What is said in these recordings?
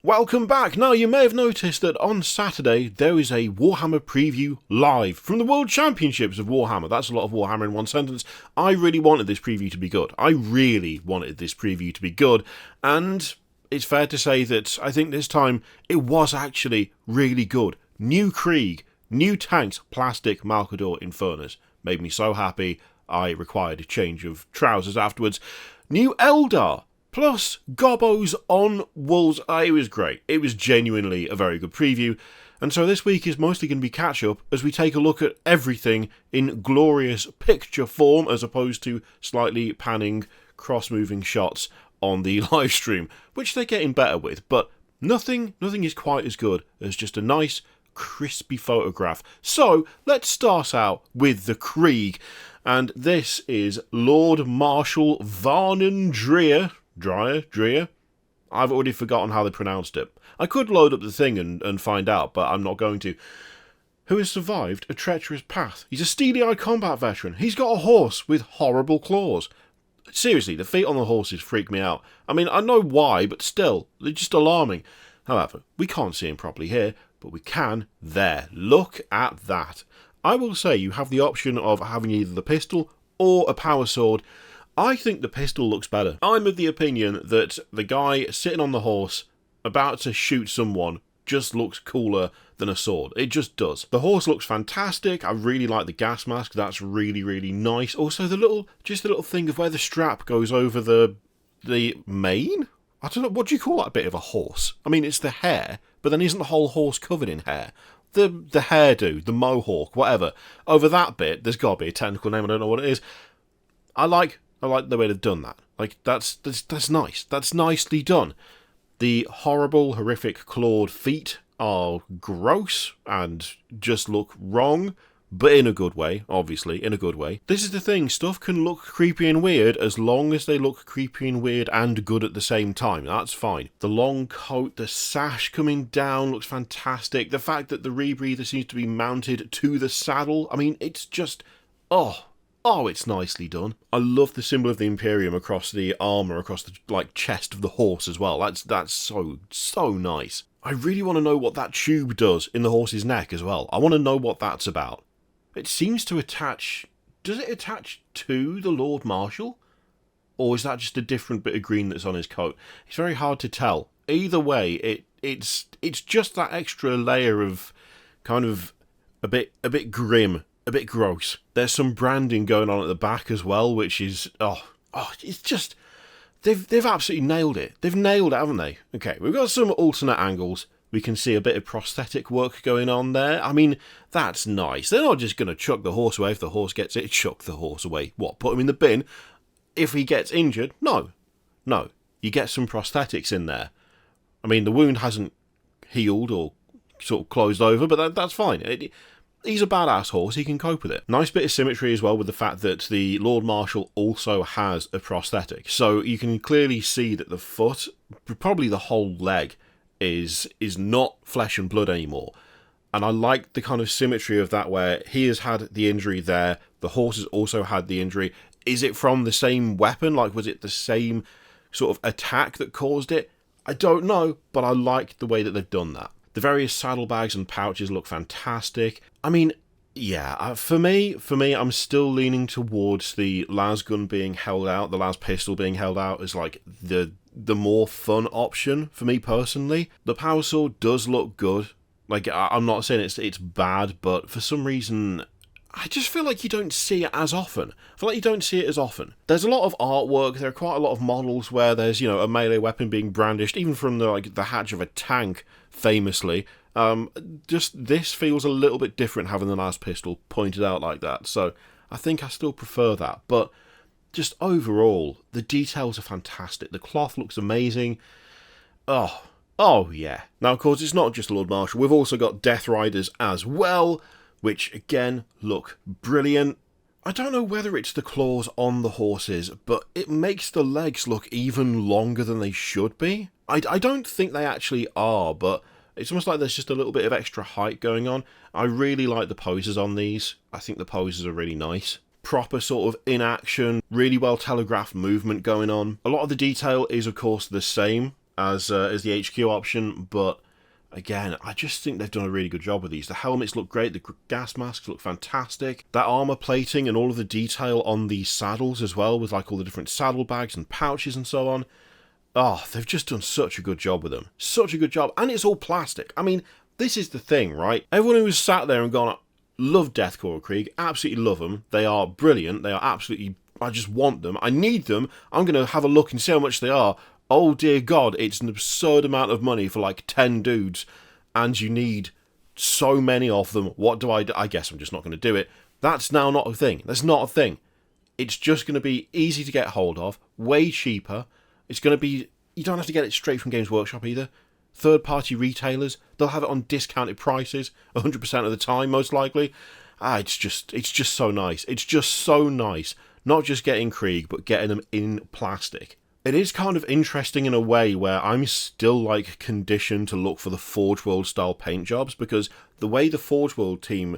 Welcome back! Now, you may have noticed that on Saturday there is a Warhammer preview live from the World Championships of Warhammer. That's a lot of Warhammer in one sentence. I really wanted this preview to be good. And it's fair to say that I think this time it was actually really good. New Krieg, new tanks, plastic Malcador Infernus. Made me so happy I required a change of trousers afterwards. New Eldar. Plus, Gobbos on Wolves. It was great. It was genuinely a very good preview. And so this week is mostly going to be catch-up as we take a look at everything in glorious picture form as opposed to slightly panning, cross-moving shots on the live stream, which they're getting better with. But nothing is quite as good as just a nice, crispy photograph. So, let's start out with the Krieg. And this is Lord Marshal Varnon Drea. Drea? I've already forgotten how they pronounced it. I could load up the thing and find out, but I'm not going to. Who has survived a treacherous path. He's a steely-eyed combat veteran. He's got a horse with horrible claws. Seriously, the feet on the horses freak me out. I mean, I know why, but still, they're just alarming. However, we can't see him properly here, but we can there. Look at that. I will say you have the option of having either the pistol or a power sword. I think the pistol looks better. I'm of the opinion that the guy sitting on the horse, about to shoot someone, just looks cooler than a sword. It just does. The horse looks fantastic. I really like the gas mask. That's really, really nice. Also, the little thing of where the strap goes over the mane? I don't know, what do you call that bit of a horse? I mean, it's the hair, but then isn't the whole horse covered in hair? The hairdo, the mohawk, whatever. Over that bit, there's got to be a technical name, I don't know what it is. I like the way they've done that. Like, that's nice. That's nicely done. The horrible, horrific clawed feet are gross and just look wrong, but in a good way, obviously, in a good way. This is the thing, stuff can look creepy and weird as long as they look creepy and weird and good at the same time. That's fine. The long coat, the sash coming down looks fantastic. The fact that the rebreather seems to be mounted to the saddle, I mean, it's just, Oh, it's nicely done. I love the symbol of the Imperium across the armour, across the chest of the horse as well. That's so nice. I really want to know what that tube does in the horse's neck as well. I want to know what that's about. It seems to attach... Does it attach to the Lord Marshal? Or is that just a different bit of green that's on his coat? It's very hard to tell. Either way, it's just that extra layer of kind of a bit grim, a bit gross. There's some branding going on at the back as well, which is it's just they've absolutely nailed it. They've nailed it, haven't they? Okay, we've got some alternate angles. We can see a bit of prosthetic work going on there. I mean, that's nice. They're not just going to chuck the horse away if the horse gets it. Chuck the horse away. What? Put him in the bin? If he gets injured? No. You get some prosthetics in there. I mean, the wound hasn't healed or sort of closed over, but that's fine. He's a badass horse, he can cope with it. Nice bit of symmetry as well with the fact that the Lord Marshal also has a prosthetic. So you can clearly see that the foot, probably the whole leg, is not flesh and blood anymore. And I like the kind of symmetry of that where he has had the injury there, the horse has also had the injury. Is it from the same weapon? Like, was it the same sort of attack that caused it? I don't know, but I like the way that they've done that. The various saddlebags and pouches look fantastic. I mean, yeah, for me, I'm still leaning towards the las gun being held out, the las pistol being held out as like the more fun option for me personally. The power sword does look good. Like, I'm not saying it's bad, but for some reason, I just feel like you don't see it as often. There's a lot of artwork, there are quite a lot of models where there's, a melee weapon being brandished, even from the hatch of a tank, famously. Just this feels a little bit different having the las pistol pointed out like that, so I think I still prefer that. But just overall, the details are fantastic. The cloth looks amazing. Oh yeah. Now, of course, it's not just Lord Marshal. We've also got Death Riders as well, which, again, look brilliant. I don't know whether it's the claws on the horses, but it makes the legs look even longer than they should be. I don't think they actually are, but it's almost like there's just a little bit of extra height going on. I really like the poses on these. I think the poses are really nice. Proper sort of in action, really well telegraphed movement going on. A lot of the detail is, of course, the same as the HQ option, but again, I just think they've done a really good job with these. The helmets look great, the gas masks look fantastic. That armor plating and all of the detail on the saddles as well, with like all the different saddlebags and pouches and so on. Oh, they've just done such a good job with them. Such a good job. And it's all plastic. I mean, this is the thing, right? Everyone who's sat there and gone, love Death Korps of Krieg, absolutely love them. They are brilliant. They are absolutely, I just want them. I need them. I'm going to have a look and see how much they are. Oh dear God, it's an absurd amount of money for like 10 dudes. And you need so many of them. What do? I guess I'm just not going to do it. That's now not a thing. That's not a thing. It's just going to be easy to get hold of, way cheaper. It's going to be, you don't have to get it straight from Games Workshop either. Third-party retailers, they'll have it on discounted prices 100% of the time, most likely. It's just so nice. It's just so nice. Not just getting Krieg, but getting them in plastic. It is kind of interesting in a way where I'm still like conditioned to look for the Forge World style paint jobs, because the way the Forge World team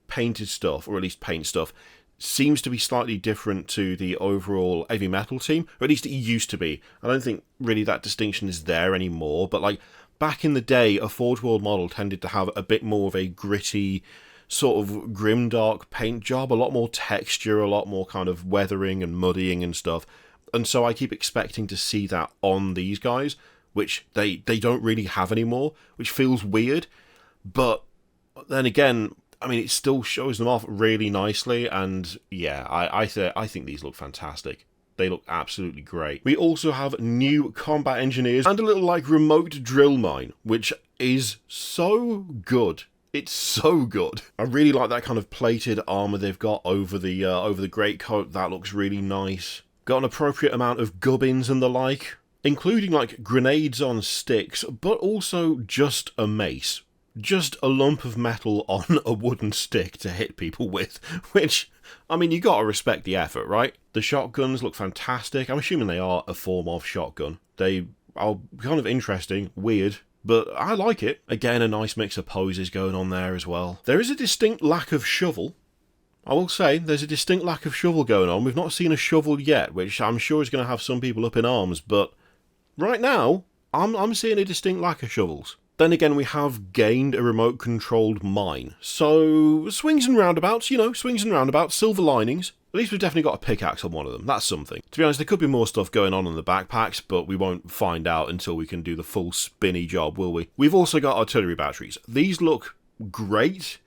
painted stuff, or at least paint stuff, seems to be slightly different to the overall Heavy Metal team, or at least it used to be. I don't think really that distinction is there anymore, but like back in the day, a Forge World model tended to have a bit more of a gritty, sort of grimdark paint job, a lot more texture, a lot more kind of weathering and muddying and stuff. And so I keep expecting to see that on these guys, which they don't really have anymore, which feels weird. But then again, I mean, it still shows them off really nicely, and yeah, I think these look fantastic. They look absolutely great. We also have new combat engineers and a little like remote drill mine, which is so good. It's so good. I really like that kind of plated armor they've got over the greatcoat. That looks really nice. Got an appropriate amount of gubbins and the like, including like grenades on sticks, but also just a mace. Just a lump of metal on a wooden stick to hit people with, which, I mean, you gotta respect the effort, right? The shotguns look fantastic. I'm assuming they are a form of shotgun. They are kind of interesting, weird, but I like it. Again, a nice mix of poses going on there as well. There is a distinct lack of shovel. I will say, there's a distinct lack of shovel going on. We've not seen a shovel yet, which I'm sure is going to have some people up in arms, but right now, I'm seeing a distinct lack of shovels. Then again, we have gained a remote-controlled mine. So, swings and roundabouts, you know, swings and roundabouts, silver linings. At least we've definitely got a pickaxe on one of them. That's something. To be honest, there could be more stuff going on in the backpacks, but we won't find out until we can do the full spinny job, will we? We've also got artillery batteries. These look great.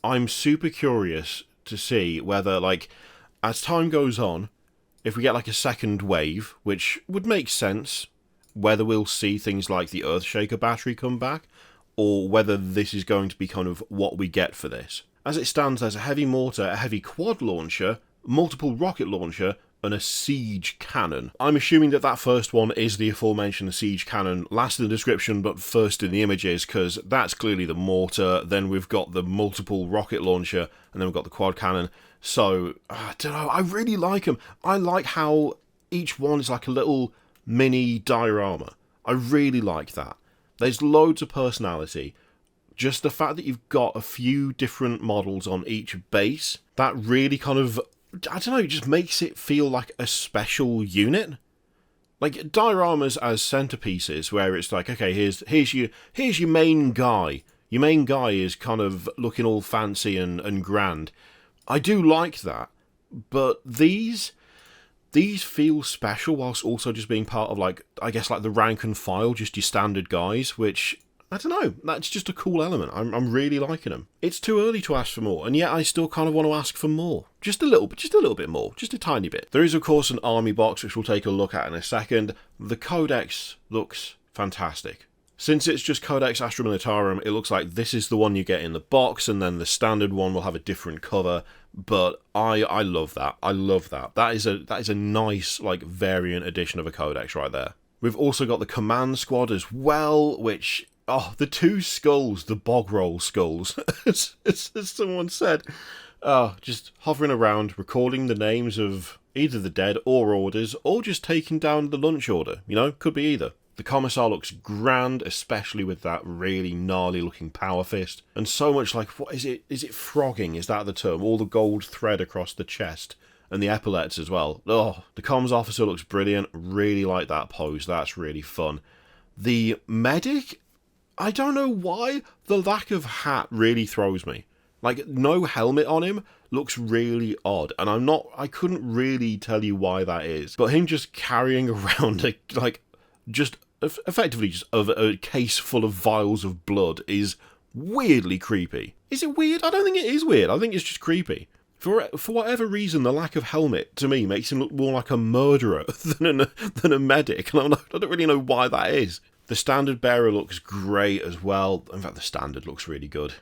I'm super curious to see whether, like, as time goes on, if we get, like, a second wave, which would make sense, whether we'll see things like the Earthshaker battery come back, or whether this is going to be kind of what we get for this. As it stands, there's a heavy mortar, a heavy quad launcher, multiple rocket launcher, and a siege cannon. I'm assuming that that first one is the aforementioned siege cannon, last in the description but first in the images, because that's clearly the mortar. Then we've got the multiple rocket launcher, and then we've got the quad cannon. So, I don't know, I really like them. I like how each one is like a little mini diorama. I really like that. There's loads of personality. Just the fact that you've got a few different models on each base, that really kind of, I don't know, it just makes it feel like a special unit. Like dioramas as centerpieces, where it's like, okay, here's your main guy. Your main guy is kind of looking all fancy and grand. I do like that, but these feel special whilst also just being part of, like, I guess, like the rank and file, just your standard guys, which, I don't know, that's just a cool element. I'm really liking them. It's too early to ask for more, and yet I still kind of want to ask for more. Just a little bit more, just a tiny bit. There is, of course, an army box, which we'll take a look at in a second. The Codex looks fantastic. Since it's just Codex Astra Militarum, it looks like this is the one you get in the box, and then the standard one will have a different cover. But I love that. I love that. That is a nice, like, variant edition of a Codex right there. We've also got the Command Squad as well, which, oh, the two skulls, the bog roll skulls, as someone said, just hovering around, recording the names of either the dead or orders, or just taking down the lunch order. You know, could be either. The Commissar looks grand, especially with that really gnarly looking power fist. And so much like, what is it? Is it frogging? Is that the term? All the gold thread across the chest. And the epaulets as well. Oh, the comms officer looks brilliant. Really like that pose. That's really fun. The medic, I don't know why, the lack of hat really throws me. Like, no helmet on him looks really odd, and I couldn't really tell you why that is. But him just carrying around effectively just a case full of vials of blood is weirdly creepy. Is it weird? I don't think it is weird. I think it's just creepy. For whatever reason, the lack of helmet, to me, makes him look more like a murderer than a medic, and I don't really know why that is. The standard bearer looks great as well. In fact, the standard looks really good.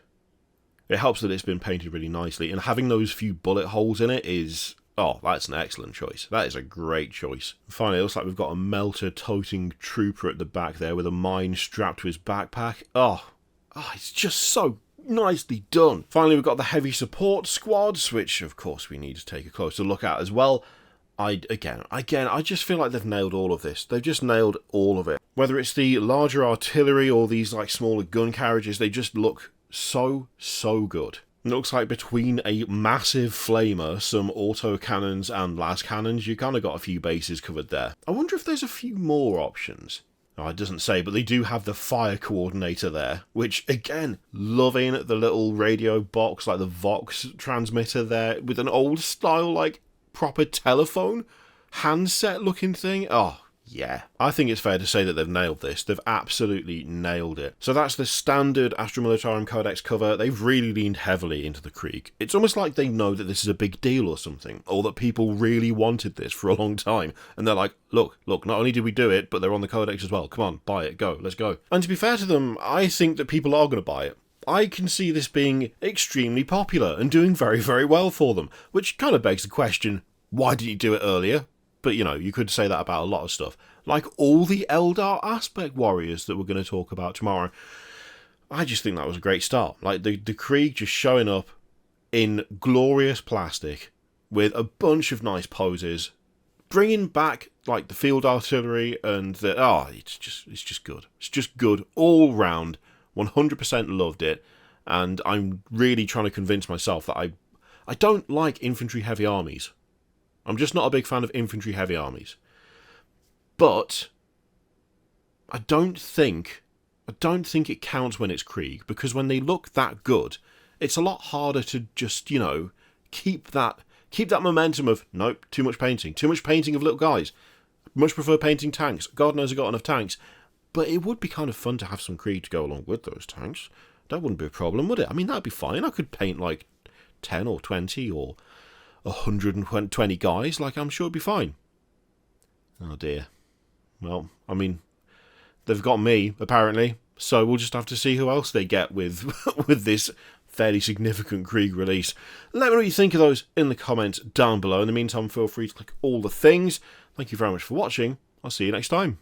It helps that it's been painted really nicely, and having those few bullet holes in it is... oh, that's an excellent choice. That is a great choice. Finally, it looks like we've got a melter-toting trooper at the back there with a mine strapped to his backpack. Oh, it's just so nicely done. Finally, we've got the heavy support squads, which, of course, we need to take a closer look at as well. I just feel like they've nailed all of this. They've just nailed all of it. Whether it's the larger artillery or these, like, smaller gun carriages, they just look so good. It looks like between a massive flamer, some autocannons and las cannons, you kind of got a few bases covered there. I wonder if there's a few more options. Oh, it doesn't say, but they do have the fire coordinator there, which, again, loving the little radio box, like the Vox transmitter there, with an old style, like, proper telephone handset looking thing. Oh, yeah. I think it's fair to say that they've nailed this. They've absolutely nailed it. So that's the standard Astra Militarum Codex cover. They've really leaned heavily into the Krieg. It's almost like they know that this is a big deal or something, or that people really wanted this for a long time. And they're like, look, not only did we do it, but they're on the Codex as well. Come on, buy it, go, let's go. And to be fair to them, I think that people are going to buy it. I can see this being extremely popular and doing very, very well for them, which kind of begs the question, why didn't you do it earlier? But, you know, you could say that about a lot of stuff. Like all the Eldar Aspect Warriors that we're going to talk about tomorrow. I just think that was a great start. Like, the Krieg just showing up in glorious plastic with a bunch of nice poses, bringing back, like, the field artillery and the... oh, it's just good. It's just good all round. 100% loved it. And I'm really trying to convince myself that I don't like infantry-heavy armies. I'm just not a big fan of infantry-heavy armies. But I don't think it counts when it's Krieg, because when they look that good, it's a lot harder to just, you know, keep that momentum of, nope, too much painting of little guys. Much prefer painting tanks. God knows I've got enough tanks. But it would be kind of fun to have some Krieg to go along with those tanks. That wouldn't be a problem, would it? I mean, that'd be fine. I could paint like 10 or 20 or 120 guys. Like, I'm sure it'd be fine. Oh dear. Well, I mean, they've got me, apparently. So we'll just have to see who else they get with with this fairly significant Krieg release. Let me know what you think of those in the comments down below. In the meantime, feel free to click all the things. Thank you very much for watching. I'll see you next time.